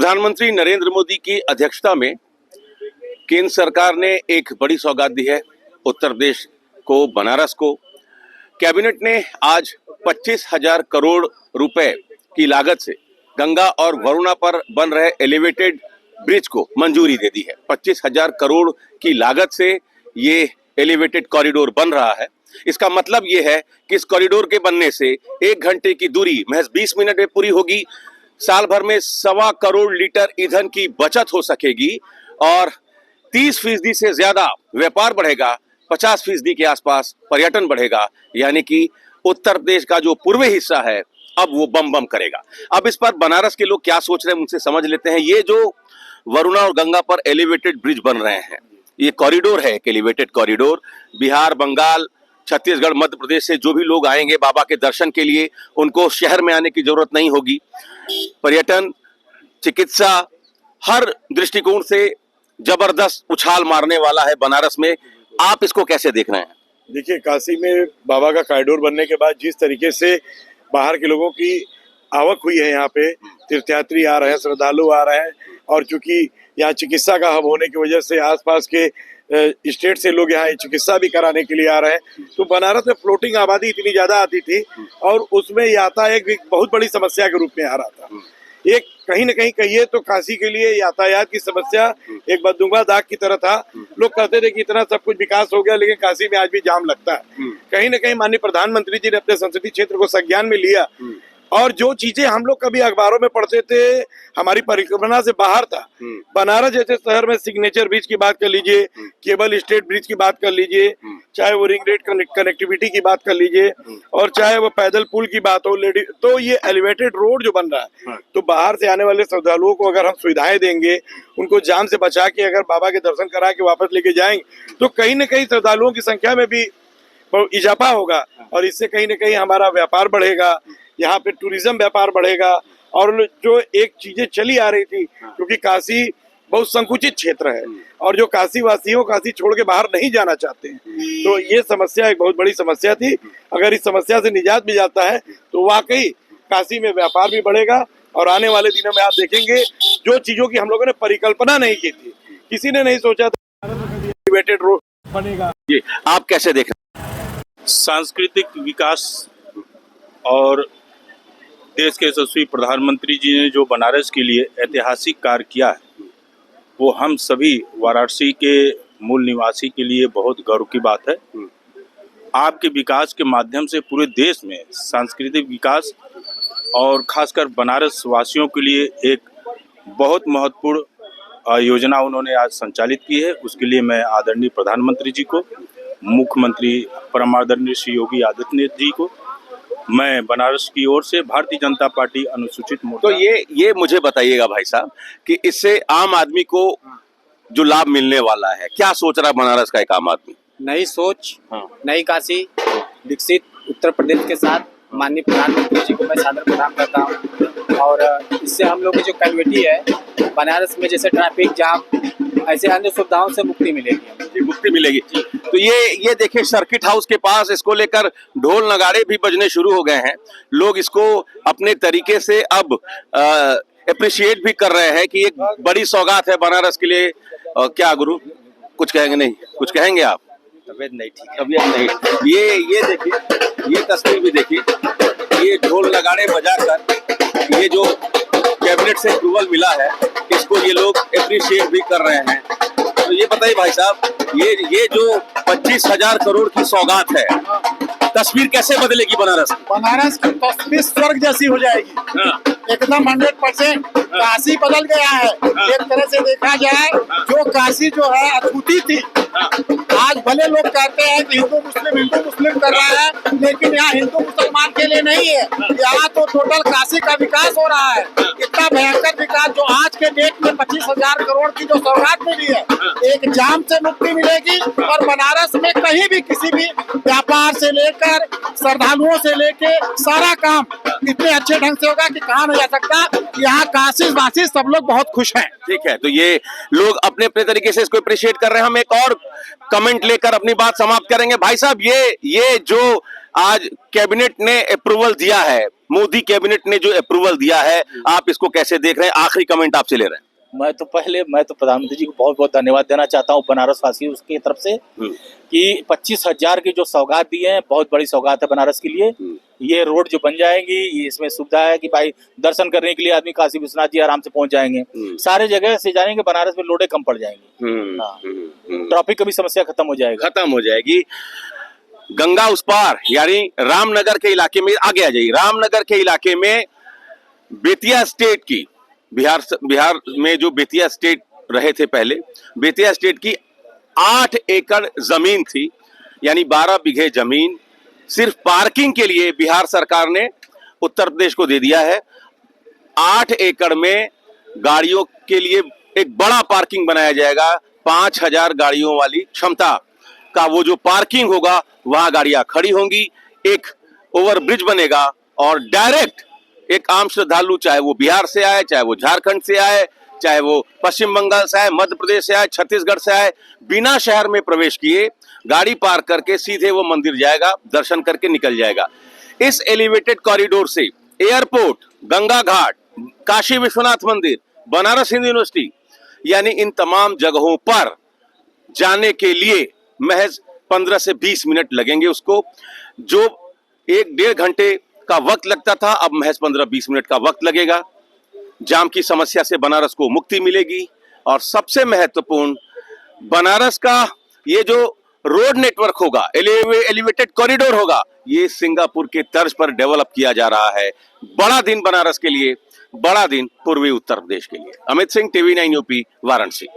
प्रधानमंत्री नरेंद्र मोदी की अध्यक्षता में केंद्र सरकार ने एक बड़ी सौगात दी है उत्तर प्रदेश को, बनारस को। कैबिनेट ने आज 25,000 करोड़ रुपए की लागत से गंगा और वरुणा पर बन रहे एलिवेटेड ब्रिज को मंजूरी दे दी है। 25,000 करोड़ की लागत से ये एलिवेटेड कॉरिडोर बन रहा है। इसका मतलब ये है कि इस कॉरिडोर के बनने से 1 घंटे की दूरी महज 20 मिनट में पूरी होगी। साल भर में 1.25 करोड़ लीटर ईंधन की बचत हो सकेगी और 30% से ज्यादा व्यापार बढ़ेगा, 50% के आसपास पर्यटन बढ़ेगा। यानी कि उत्तर प्रदेश का जो पूर्वी हिस्सा है अब वो बम बम करेगा। अब इस पर बनारस के लोग क्या सोच रहे हैं उनसे समझ लेते हैं। ये जो वरुणा और गंगा पर एलिवेटेड ब्रिज बन रहे हैं, ये कॉरिडोर है, एक एलिवेटेड कॉरिडोर। बिहार, बंगाल, छत्तीसगढ़, मध्य प्रदेश से जो भी लोग आएंगे बाबा के दर्शन के लिए, उनको शहर में आने की जरूरत नहीं होगी। पर्यटन, चिकित्सा, हर दृष्टिकोण से जबरदस्त उछाल मारने वाला है बनारस में। आप इसको कैसे देख रहे हैं? देखिए, काशी में बाबा का कॉरिडोर बनने के बाद जिस तरीके से बाहर के लोगों की आवक हुई है, यहाँ पे तीर्थयात्री आ रहे हैं, श्रद्धालु आ रहे हैं, और चूंकि यहाँ चिकित्सा का हब होने की वजह से आसपास के स्टेट से लोग यहाँ चिकित्सा भी कराने के लिए आ रहे हैं। तो बनारस में फ्लोटिंग आबादी इतनी ज्यादा आती थी और उसमें यातायात एक बहुत बड़ी समस्या के रूप में आ रहा था। एक कहीं न कहीं कहिए तो काशी के लिए यातायात की समस्या एक बददुगा दाग की तरह था। लोग कहते थे कि इतना सब कुछ विकास हो गया, लेकिन काशी में आज भी जाम लगता है। कहीं न कहीं माननीय प्रधानमंत्री जी ने अपने संसदीय क्षेत्र को संज्ञान में लिया और जो चीजें हम लोग कभी अखबारों में पढ़ते थे, हमारी परिकल्पना से बाहर था। बनारस जैसे शहर में सिग्नेचर ब्रिज की बात कर लीजिए, केबल स्टेट ब्रिज की बात कर लीजिए, चाहे वो रिंग रोड कनेक्टिविटी की बात कर लीजिए, और चाहे वो पैदल पुल की बात हो, तो ये एलिवेटेड रोड जो बन रहा है, तो बाहर से आने वाले श्रद्धालुओं को अगर हम सुविधाएं देंगे, उनको जाम से बचा के अगर बाबा के दर्शन करा के वापस लेके जाएंगे, तो कहीं न कहीं श्रद्धालुओं की संख्या में भी इजाफा होगा और इससे कहीं न कहीं हमारा व्यापार बढ़ेगा, यहाँ पे टूरिज्म व्यापार बढ़ेगा। और जो एक चीजें चली आ रही थी, क्योंकि काशी बहुत संकुचित क्षेत्र है और जो काशी वासियों काशी छोड़ के बाहर नहीं जाना चाहते हैं, तो ये समस्या एक बहुत बड़ी समस्या थी। अगर इस समस्या से निजात मिल जाता है तो वाकई काशी में व्यापार भी बढ़ेगा और आने वाले दिनों में आप देखेंगे जो चीजों की हम लोगों ने परिकल्पना नहीं की थी, किसी ने नहीं सोचा था एलिवेटेड रोड बनेगा। जी, आप कैसे देख रहे हैं? सांस्कृतिक विकास और देश के यशस्वी प्रधानमंत्री जी ने जो बनारस के लिए ऐतिहासिक कार्य किया है, वो हम सभी वाराणसी के मूल निवासी के लिए बहुत गर्व की बात है। आपके विकास के माध्यम से पूरे देश में सांस्कृतिक विकास और खासकर बनारस वासियों के लिए एक बहुत महत्वपूर्ण योजना उन्होंने आज संचालित की है। उसके लिए मैं आदरणीय प्रधानमंत्री जी को, मुख्यमंत्री परम आदरणीय श्री योगी आदित्यनाथ जी को, मैं बनारस की ओर से भारतीय जनता पार्टी अनुसूचित मोर्चा। तो ये मुझे बताइएगा भाई साहब कि इससे आम आदमी को जो लाभ मिलने वाला है, क्या सोच रहा है बनारस का एक आम आदमी? नई सोच, नई काशी, विकसित उत्तर प्रदेश के साथ माननीय प्रधानमंत्री जी को मैं सादर प्रणाम करता हूँ। और इससे हम लोग की जो कनेक्टिविटी है बनारस में, जैसे ट्रैफिक जाम, ऐसे अन्य सुविधाओं से मुक्ति मिलेगी। मुक्ति मिलेगी। तो ये देखिए, सर्किट हाउस के पास इसको लेकर ढोल नगाड़े भी बजने शुरू हो गए हैं। लोग इसको अपने तरीके से अब अप्रिशिएट भी कर रहे हैं कि एक बड़ी सौगात है बनारस के लिए। क्या गुरु कुछ कहेंगे? नहीं, कुछ कहेंगे आप? तबीयत नहीं ठीक है। तबीयत नहीं। ये देखिए, ये तस्वीर भी देखिए, ये ढोल नगाड़े बजाकर ये जो कैबिनेट से अप्रूवल मिला है, इसको ये लोग अप्रिशिएट भी कर रहे हैं। तो ये बताइए भाई साहब, ये जो 25,000 करोड़ की सौगात है, तस्वीर कैसे बदलेगी बनारस? बनारस की तस्वीर स्वर्ग जैसी हो जाएगी। एकदम 100% काशी बदल गया है। एक तरह से देखा जाए, जो काशी जो है अद्भुती थी, आज भले लोग कहते हैं कि हिंदू मुस्लिम कर रहा है, लेकिन यहाँ हिंदू मुसलमान के लिए नहीं है। यहाँ तो टोटल काशी का विकास हो रहा है। इतना भयंकर विकास जो आज के डेट में 25,000 करोड़ की जो सौगात मिली है, एक जाम से मुक्ति मिलेगी और बनारस में कहीं भी किसी भी व्यापार से लेकर श्रद्धालुओं से लेके सारा काम इतने अच्छे ढंग से होगा कि कहा नहीं जा सकता। यहाँ काशी वासी सब लोग बहुत खुश हैं। ठीक है, तो ये लोग अपने अपने तरीके से इसको अप्रिशिएट कर रहे हैं। हम एक और कमेंट लेकर अपनी बात समाप्त करेंगे। भाई साहब, ये जो आज कैबिनेट ने अप्रूवल दिया है, मोदी कैबिनेट ने जो अप्रूवल दिया है, आप इसको कैसे देख रहे हैं? आखिरी कमेंट आपसे ले रहे हैं। मैं तो प्रधानमंत्री जी को बहुत बहुत धन्यवाद देना चाहता हूँ बनारस वासी उसकी तरफ से कि 25,000 की जो सौगात दी है, बहुत बड़ी सौगात है बनारस के लिए। ये रोड जो बन जाएगी, ये इसमें सुविधा है कि भाई दर्शन करने के लिए आदमी काशी विश्वनाथ जी आराम से पहुंच जाएंगे, सारे जगह से जाएंगे, बनारस में लोडे कम पड़ जाएंगी, ट्रैफिक की भी समस्या खत्म हो जाएगी। गंगा उस पार यानी रामनगर के इलाके में आगे आ जाइए। रामनगर के इलाके में बेतिया स्टेट की, बिहार में जो बेतिया स्टेट रहे थे पहले, बेतिया स्टेट की 8 एकड़ जमीन थी, यानी 12 बीघे जमीन सिर्फ पार्किंग के लिए बिहार सरकार ने उत्तर प्रदेश को दे दिया है। 8 एकड़ में गाड़ियों के लिए एक बड़ा पार्किंग बनाया जाएगा। 5,000 गाड़ियों वाली क्षमता का वो जो पार्किंग होगा, वहां गाड़ियां खड़ी होंगी। एक ओवरब्रिज बनेगा और डायरेक्ट एक आम श्रद्धालु, चाहे वो बिहार से आए, चाहे वो झारखंड से आए, चाहे वो पश्चिम बंगाल से आए, मध्य प्रदेश से आए, छत्तीसगढ़ से आए, बिना शहर में प्रवेश किए गाड़ी पार्क करके सीधे वो मंदिर जाएगा, दर्शन करके निकल जाएगा। इस एलिवेटेड कॉरिडोर से एयरपोर्ट, गंगा घाट, काशी विश्वनाथ मंदिर, बनारस हिंदू यूनिवर्सिटी, यानी इन तमाम जगहों पर जाने के लिए महज 15 से 20 मिनट लगेंगे। उसको जो 1-1.5 घंटे का वक्त लगता था, अब महज 15-20 मिनट का वक्त लगेगा। जाम की समस्या से बनारस को मुक्ति मिलेगी और सबसे महत्वपूर्ण, बनारस का ये जो रोड नेटवर्क होगा, एलिवेटेड कॉरिडोर होगा, ये सिंगापुर के तर्ज पर डेवलप किया जा रहा है। बड़ा दिन बनारस के लिए, बड़ा दिन पूर्वी उत्तर प्रदेश के लिए। Amit Singh, TV9 UP, Varanasi.